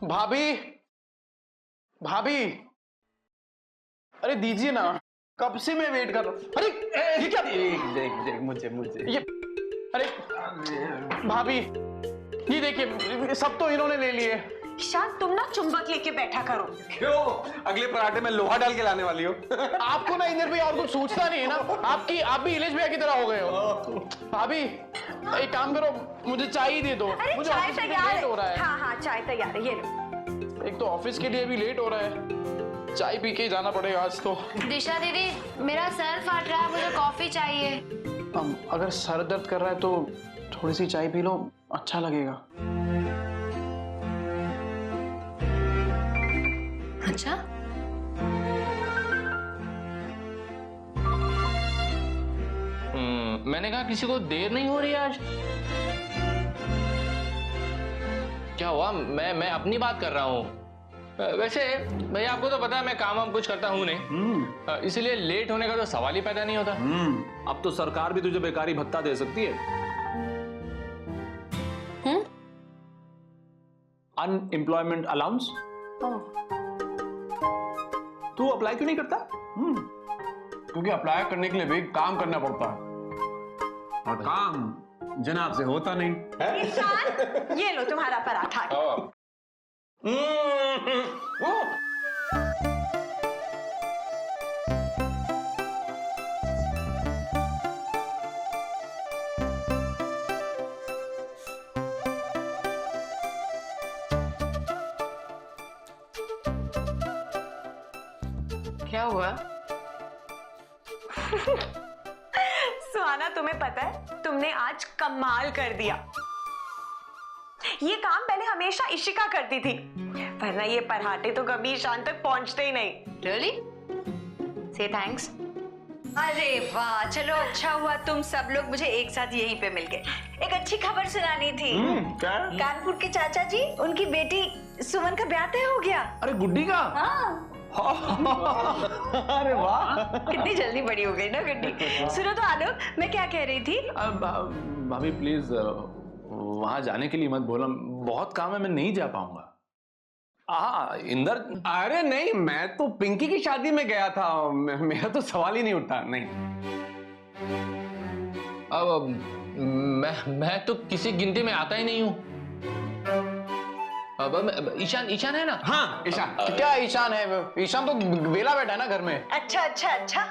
भाभी, भाभी, अरे दीजिए ना, कब से मैं वेट कर रहा हूँ। अरे ये क्या? देख मुझे ये अरे भाभी, ये देखिए सब तो इन्होंने ले लिए। ईशान, तुम ना चुंबक लेके बैठा करो। क्यों? अगले पराठे में लोहा डाल के लाने वाली हो? आपको ना इंदर भाई और कुछ सोचता नहीं है ना, आप भी इलेश भैया की तरह हो गए हो। भाभी एक काम करो, मुझे चाय ही दे दो। अरे मुझे चाय ऑफिस के लिए तैयार लेट हो रहा है। है। हाँ हाँ चाय तैयार है, ये लो। एक तो ऑफिस के लिए भी लेट हो रहा है, चाय पी के ही जाना पड़ेगा आज तो। दिशा दीदी, मेरा सर फट रहा है, मुझे कॉफी चाहिए। अगर सर दर्द कर रहा है तो थोड़ी सी चाय पी लो, अच्छा लगेगा। अच्छा, मैंने कहा किसी को देर नहीं हो रही आज। क्या हुआ? मैं अपनी बात कर रहा हूँ। वैसे भैया आपको तो पता है मैं काम वाम कुछ करता हूँ नहीं, इसलिए लेट होने का तो सवाल ही पैदा नहीं होता। अब तो सरकार भी तुझे बेकारी भत्ता दे सकती है। Unemployment allowance. तू अप्लाई क्यों नहीं करता? क्योंकि अप्लाई करने के लिए भी काम करना पड़ता है और काम जनाब से होता नहीं है। ईशान, ये लो तुम्हारा पराठा। क्या हुआ? सुहाना, तुम्हें पता है तुमने आज कमाल कर दिया। ये काम पहले हमेशा इशिका करती थी, वरना ये पराठे तो कभी ईशान तक पहुंचते ही नहीं। रियली? से थैंक्स। अरे वाह, चलो अच्छा हुआ तुम सब लोग मुझे एक साथ यहीं पे मिल गए। एक अच्छी खबर सुनानी थी। क्या? कानपुर के चाचा जी, उनकी बेटी सुमन का ब्याह तय हो गया। अरे गुड्डी का? हाँ। अरे वाह, कितनी जल्दी बड़ी हो गई ना गुड्डी। सुनो तो आलोक, मैं क्या कह रही थी। भाभी प्लीज वहां जाने के लिए मत बोलो, बहुत काम है, मैं नहीं जा पाऊंगा। हाँ इंदर, अरे नहीं, मैं तो पिंकी की शादी में गया था, मेरा तो सवाल ही नहीं उठता। नहीं, अब मैं तो किसी गिनती में आता ही नहीं हूँ। अब ईशान है ना? हाँ ईशान। क्या ईशान है? ईशान तो वेला बैठा है ना घर में। अच्छा अच्छा अच्छा,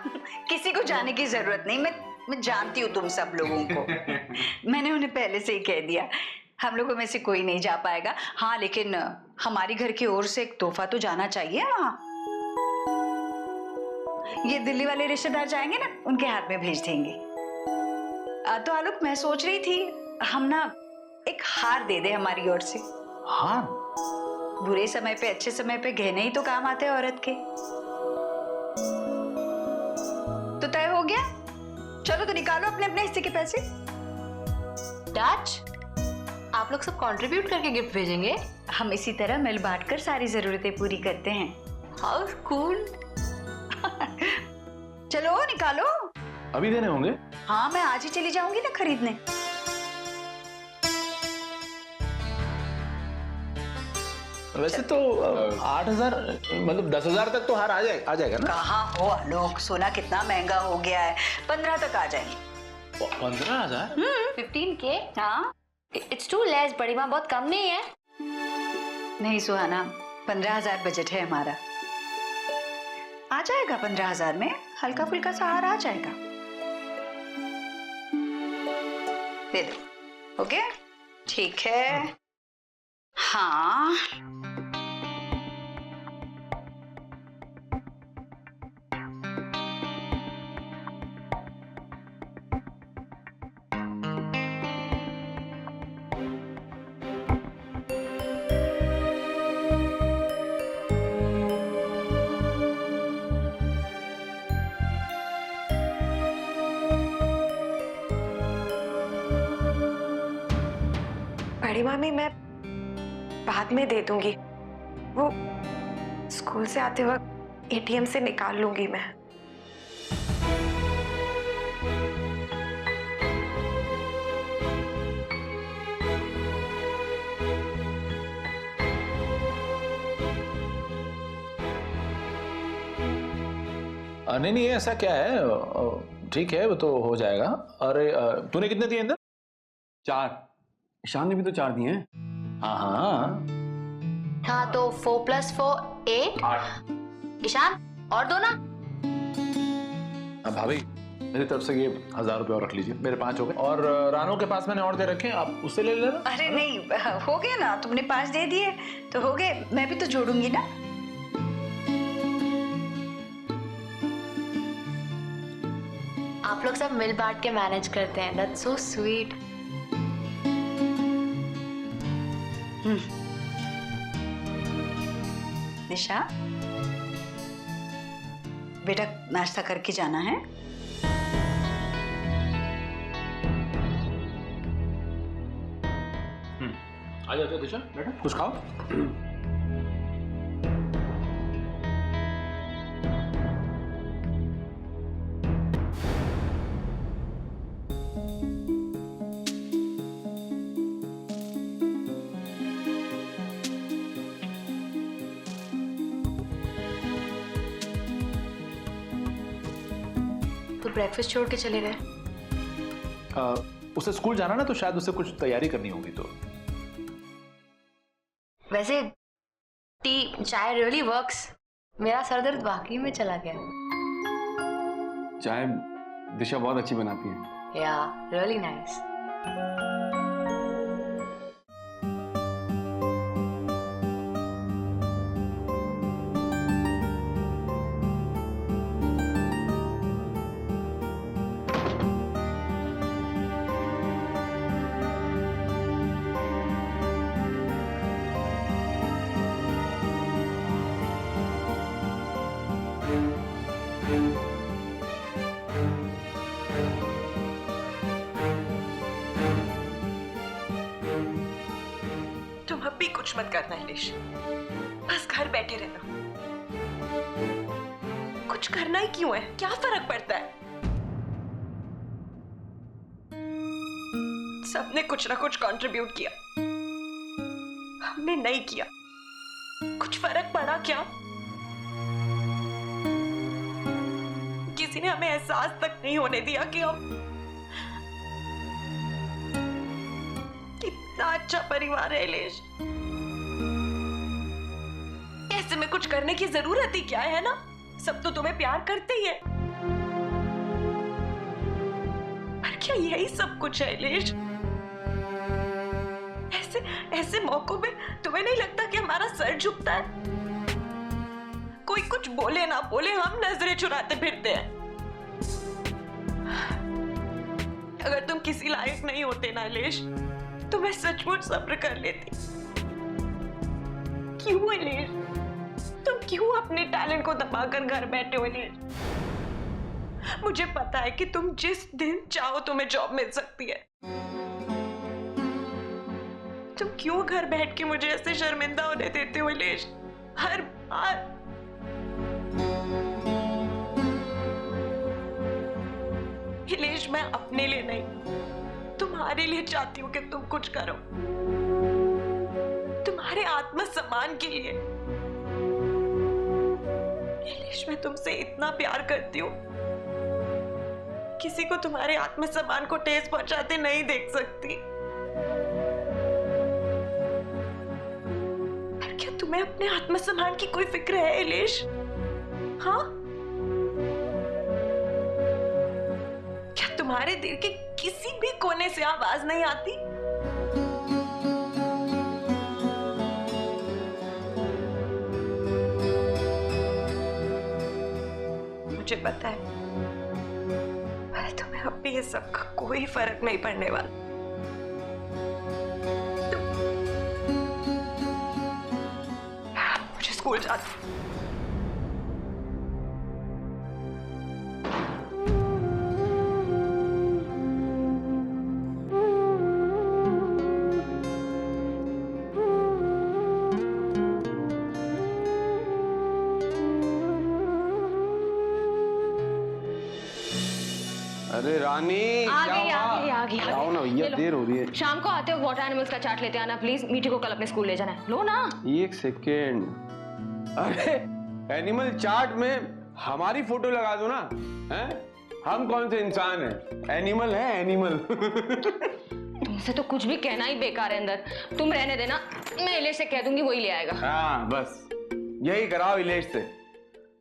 किसी को जाने की जरूरत नहीं, मैं जानती हूँ तुम सब लोगों को। मैंने उन्हें पहले से ही कह दिया, हम लोगों में से कोई नहीं जा पाएगा। हाँ लेकिन हमारी घर की ओर से एक तोहफा तो जाना चाहिए वहां। ये दिल्ली वाले रिश्तेदार जाएंगे ना, उनके हाथ में भेज देंगे। तो आलोक, मैं सोच रही थी हम ना एक हार दे दे हमारी ओर से। हाँ, बुरे समय पे अच्छे समय पे गहने ही तो काम आते हैं औरत के। तो तय हो गया, चलो तो निकालो अपने अपने हिस्से के पैसे। डच, आप लोग सब कंट्रीब्यूट करके गिफ्ट भेजेंगे? हम इसी तरह मिल बांट कर सारी जरूरतें पूरी करते हैं। How cool. चलो निकालो। अभी देने होंगे? हाँ, मैं आज ही चली जाऊंगी ना खरीदने। वैसे तो 8,000 मतलब 10,000 तक तो हार आ जाएगा ना? कहाँ हो आलोक, सोना कितना महंगा हो गया है। 15 तक आ जाएंगे। 15,000? 15K? हाँ इट्स टू लेस। बड़ी माँ, बहुत कम नहीं है? नहीं सुहाना, 15,000 बजट है हमारा। आ जाएगा 15,000 में, हल्का फुल्का सा हार आ जाएगा। दे दो। ओके ठीक है। हाँ बड़ी मामी, मैं बाद में दे दूंगी, वो स्कूल से आते वक्त एटीएम से निकाल लूंगी मैं। नहीं नहीं, ऐसा क्या है, ठीक है वो तो हो जाएगा। अरे तूने कितने दिए इंदर? 4। ईशान ने भी तो 4 दिए हैं। हाँ हाँ, हाँ तो 4 + 4 8। ईशान और दो ना। अब भाभी मेरी तरफ से ये 1000 रुपये और रख लीजिए, मेरे 5 हो गए। और रानो के पास मैंने और दे रखे हैं, आप उससे ले लेना। अरे नहीं, हो गए ना, तुमने 5 दे दिए तो हो गए, मैं भी तो जोड़ूंगी ना। आप लोग सब मिल बांट के मैनेज करते हैं, दैट्स सो स्वीट। निशा बेटा, नाश्ता करके जाना है। आ जाओ दिशा, बेटा कुछ खाओ। तो ब्रेकफास्ट छोड़ के चले गए। उसे स्कूल जाना ना, तो शायद उसे कुछ तैयारी करनी होगी। तो वैसे टी चाय रियली वर्क्स। मेरा सर दर्द वाकई में चला गया। चाय दिशा बहुत अच्छी बनाती है। या रियली नाइस। तुम अब भी कुछ मत करना हिलेश, बस घर बैठे रहना। कुछ करना ही क्यों है, क्या फर्क पड़ता है? सबने कुछ ना कुछ कंट्रीब्यूट किया, हमने नहीं किया। कुछ फर्क पड़ा क्या? किसी ने हमें एहसास तक नहीं होने दिया कि हम कितना अच्छा परिवार है हिलेश। ऐसे में कुछ करने की जरूरत ही क्या है ना? सब तो तुम्हें प्यार करते ही है। पर क्या यही सब कुछ है हिलेश? ऐसे मौकों पे तुम्हें नहीं लगता कि हमारा सर झुकता है? कोई कुछ बोले ना बोले, हम नजरें चुराते फिरते हैं। अगर तुम किसी लायक नहीं होते ना हिलेश, तो मैं सचमुच सब्र कर लेती। क्यों हिलेश? तुम क्यों अपने टैलेंट को दबाकर घर बैठे हो हिलेश? मुझे पता है कि तुम जिस दिन चाहो तुम्हें जॉब मिल सकती है। तुम क्यों घर बैठ के मुझे ऐसे शर्मिंदा होने देते हो हिलेश? हर बार हिलेश, मैं अपने लिए नहीं, तुम्हारे लिए चाहती हूँ कि तुम कुछ करो, तुम्हारे आत्मसम्मान के लिए। हिलेश, मैं तुमसे इतना प्यार करती हूँ, किसी को तुम्हारे आत्मसम्मान को ठेस पहुंचाते नहीं देख सकती। पर क्या तुम्हें अपने आत्मसम्मान की कोई फिक्र है हिलेश? हाँ, क्या तुम्हारे दिल के किसी भी कोने से आवाज नहीं आती? मुझे पता है, पर तुम्हें अब भी ये सब का कोई फर्क नहीं पड़ने वाला। मुझे स्कूल जाती। अरे रानी, आ क्या गई, हुआ? आ गई। आओ ना भैया, देर हो रही है। शाम को आते हो वाटर एनिमल्स का चार्ट लेते आना प्लीज। मीठी को कल अपने स्कूल ले जाना है। लो ना। 1 सेकेंड। अरे एनिमल चार्ट में हमारी फोटो लगा दो ना, हैं? हम कौन से इंसान है? एनिमल है, एनिमल। तुमसे तो कुछ भी कहना ही बेकार है अंदर। तुम रहने देना, मैं इलेश से कह दूंगी, वही ले आएगा। हाँ बस यही कराओ इलेश से।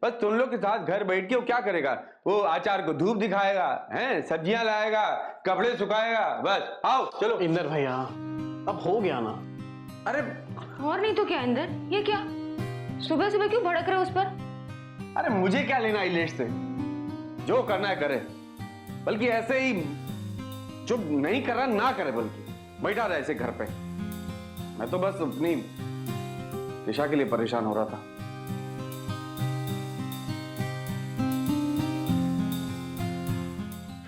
बस तुम लोग के साथ घर बैठ के वो क्या करेगा? वो आचार को धूप दिखाएगा, हैं? सब्जियां लाएगा, कपड़े सुखाएगा। बस आओ चलो। इंदर भैया अब हो गया ना। अरे और नहीं तो क्या इंदर, ये क्या सुबह सुबह क्यों भड़क रहे हो उस पर? अरे मुझे क्या लेना इलेश से? जो करना है करे, बल्कि ऐसे ही जो नहीं कर रहा ना करे, बल्कि बैठा रहे ऐसे घर पे। मैं तो बस अपनी दिशा के लिए परेशान हो रहा था।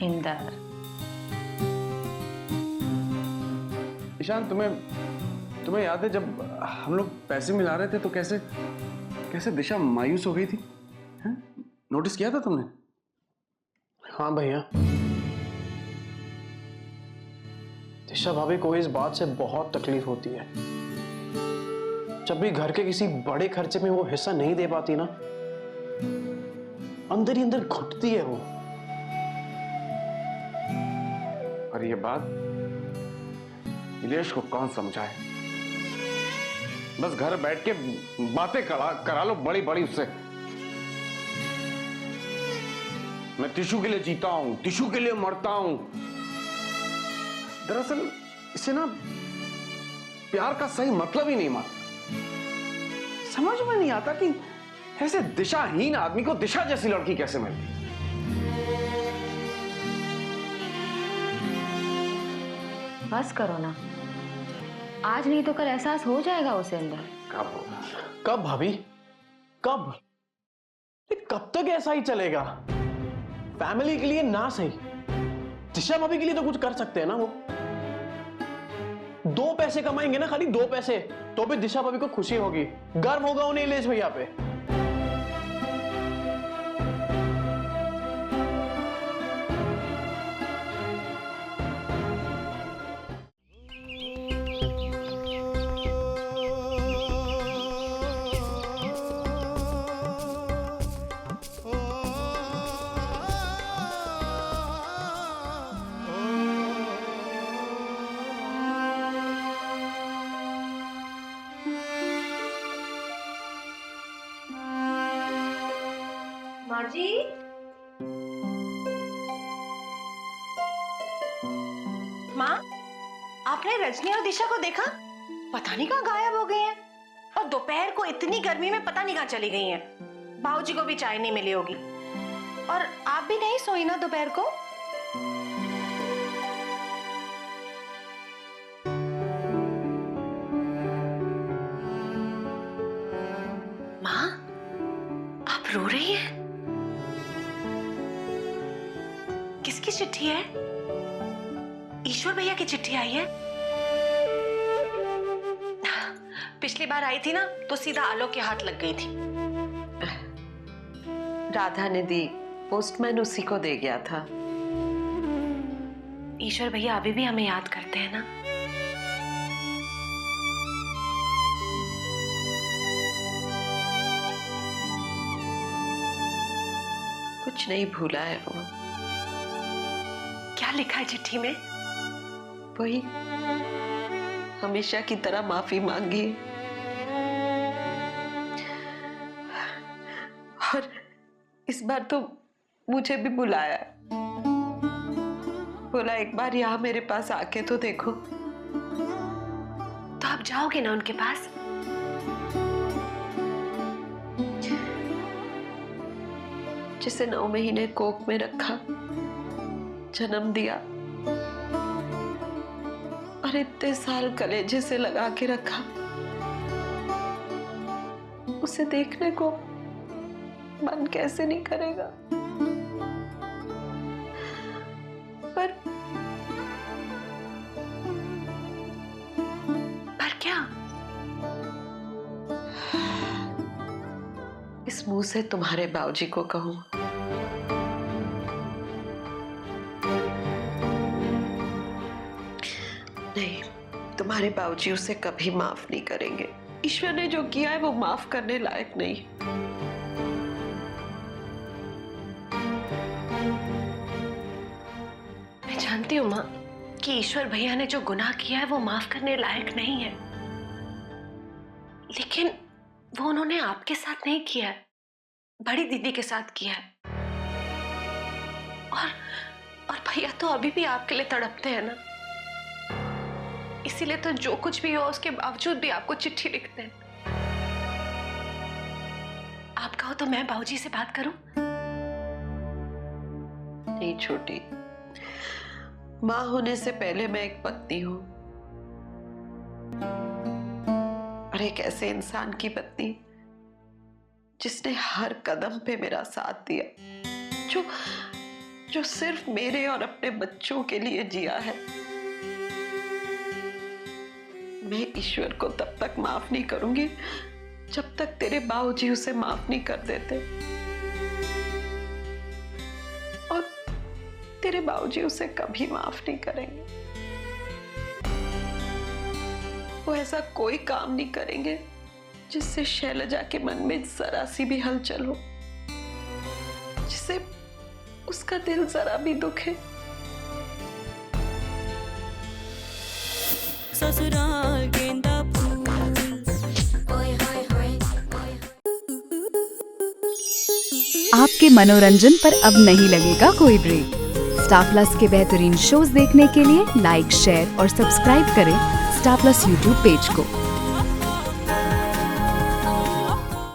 इंदर, ईशान तुम्हें याद है जब हम लोग पैसे मिला रहे थे तो कैसे कैसे दिशा मायूस हो गई थी? हैं? नोटिस किया था तुमने? हाँ भैया, दिशा भाभी को इस बात से बहुत तकलीफ होती है। जब भी घर के किसी बड़े खर्चे में वो हिस्सा नहीं दे पाती ना, अंदर ही अंदर घुटती है वो। और ये बात इलेश को कौन समझाए? बस घर बैठ के बातें करा लो बड़ी बड़ी उससे। मैं टिशू के लिए जीता हूं, टिशू के लिए मरता हूं। दरअसल इसे ना प्यार का सही मतलब ही नहीं मानता। समझ में नहीं आता कि ऐसे दिशाहीन आदमी को दिशा जैसी लड़की कैसे मिलती। बस करो ना, आज नहीं तो कल एहसास हो जाएगा उसे अंदर। कब होगा? कब भाभी, कब? कब तक ऐसा ही चलेगा? फैमिली के लिए ना सही, दिशा भाभी के लिए तो कुछ कर सकते हैं ना। वो 2 पैसे कमाएंगे ना, खाली 2 पैसे, तो भी दिशा भाभी को खुशी होगी, गर्व होगा उन्हें इलेश भैया पे। माँ जी, माँ, आपने रजनी और दिशा को देखा? पता नहीं कहाँ गायब हो गई हैं। और दोपहर को इतनी गर्मी में पता नहीं कहाँ चली गई हैं। बाबूजी को भी चाय नहीं मिली होगी। और आप भी नहीं सोई ना दोपहर को? माँ, आप रो रही हैं? किसकी चिट्ठी है? ईश्वर भैया की चिट्ठी आई है। पिछली बार आई थी ना तो सीधा आलोक के हाथ लग गई थी। राधा ने दी, पोस्टमैन उसी को दे गया था। ईश्वर भैया अभी भी हमें याद करते हैं ना? कुछ नहीं भूला है वो। क्या लिखा है चिट्ठी में? वही हमेशा की तरह माफी मांगी और इस बार तो मुझे भी बुलाया। बोला एक बार यहाँ मेरे पास आके तो देखो। तो आप जाओगे ना उनके पास? जिसे 9 महीने कोख में रखा, जन्म दिया और इतने साल कलेजे से लगा के रखा, उसे देखने को मन कैसे नहीं करेगा? पर क्या? इस मुंह से तुम्हारे बाबूजी को कहूं? नहीं, तुम्हारे बाबूजी उसे कभी माफ नहीं करेंगे। ईश्वर ने जो किया है वो माफ करने लायक नहीं। जानती हूँ माँ कि ईश्वर भैया ने जो गुनाह किया है वो माफ करने लायक नहीं है, लेकिन वो उन्होंने आपके साथ नहीं किया है, बड़ी दीदी के साथ किया है। और भैया तो अभी भी आपके लिए तड़पते हैं ना, इसीलिए तो जो कुछ भी हो उसके बावजूद भी आपको चिट्ठी लिखते हैं। आप कहो तो मैं बाबूजी से बात करूं? नहीं छोटी, मां होने से पहले मैं एक पत्नी हूं, और एक ऐसे इंसान की पत्नी जिसने हर कदम पे मेरा साथ दिया, जो सिर्फ मेरे और अपने बच्चों के लिए जिया है। मैं ईश्वर को तब तक माफ नहीं करूंगी जब तक तेरे बाबूजी उसे माफ नहीं कर देते, और तेरे बाबूजी उसे कभी माफ नहीं करेंगे। वो ऐसा कोई काम नहीं करेंगे जिससे शैलजा के मन में जरा सी भी हलचल हो, जिससे उसका दिल जरा भी दुखे। ससुराल गेंदा फूल। आपके मनोरंजन पर अब नहीं लगेगा कोई ब्रेक। स्टार प्लस के बेहतरीन शोज देखने के लिए लाइक, शेयर और सब्सक्राइब करें स्टार प्लस यूट्यूब पेज को।